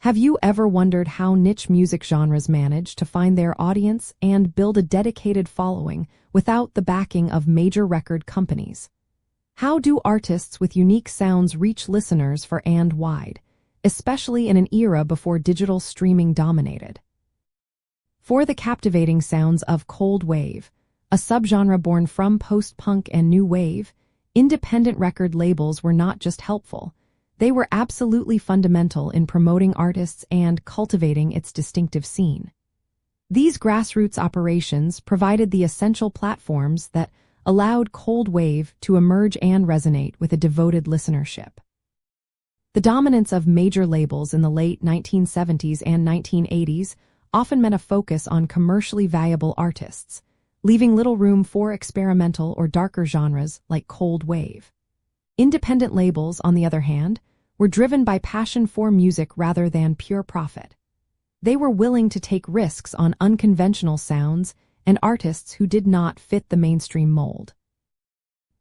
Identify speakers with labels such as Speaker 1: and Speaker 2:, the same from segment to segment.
Speaker 1: Have you ever wondered how niche music genres manage to find their audience and build a dedicated following without the backing of major record companies? How do artists with unique sounds reach listeners far and wide, especially in an era before digital streaming dominated? For the captivating sounds of cold wave, a subgenre born from post-punk and new wave, independent record labels were not just helpful. They were absolutely fundamental in promoting artists and cultivating its distinctive scene. These grassroots operations provided the essential platforms that allowed cold wave to emerge and resonate with a devoted listenership. The dominance of major labels in the late 1970s and 1980s often meant a focus on commercially valuable artists, leaving little room for experimental or darker genres like cold wave. Independent labels, on the other hand, were driven by passion for music rather than pure profit. They were willing to take risks on unconventional sounds and artists who did not fit the mainstream mold.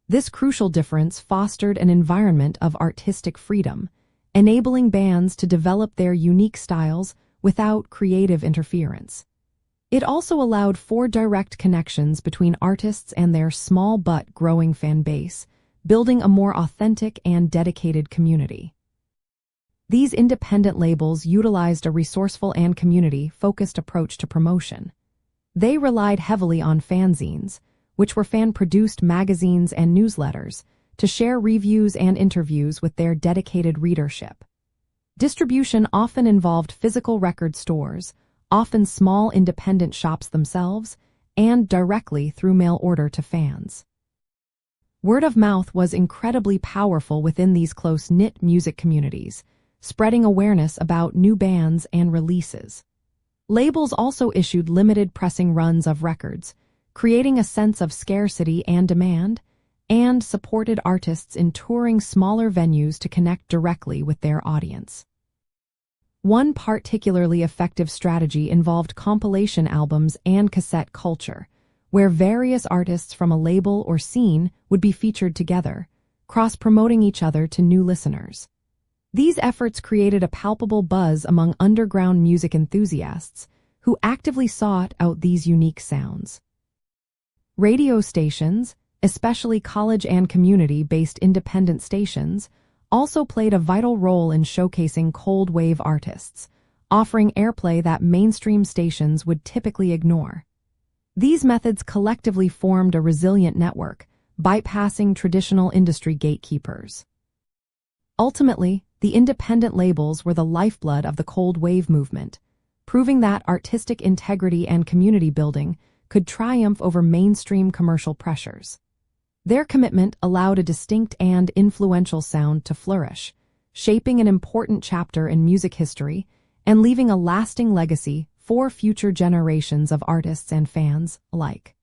Speaker 1: This crucial difference fostered an environment of artistic freedom, enabling bands to develop their unique styles without creative interference. It also allowed for direct connections between artists and their small but growing fan base, building a more authentic and dedicated community. These independent labels utilized a resourceful and community-focused approach to promotion. They relied heavily on fanzines, which were fan-produced magazines and newsletters, to share reviews and interviews with their dedicated readership. Distribution often involved physical record stores, often small independent shops themselves, and directly through mail order to fans. Word of mouth was incredibly powerful within these close-knit music communities, spreading awareness about new bands and releases. Labels also issued limited pressing runs of records, creating a sense of scarcity and demand, and supported artists in touring smaller venues to connect directly with their audience. One particularly effective strategy involved compilation albums and cassette culture, where various artists from a label or scene would be featured together, cross-promoting each other to new listeners. These efforts created a palpable buzz among underground music enthusiasts who actively sought out these unique sounds. Radio stations, especially college and community-based independent stations, also played a vital role in showcasing cold wave artists, offering airplay that mainstream stations would typically ignore. These methods collectively formed a resilient network, bypassing traditional industry gatekeepers. Ultimately, the independent labels were the lifeblood of the cold wave movement, proving that artistic integrity and community building could triumph over mainstream commercial pressures. Their commitment allowed a distinct and influential sound to flourish, shaping an important chapter in music history and leaving a lasting legacy for future generations of artists and fans alike.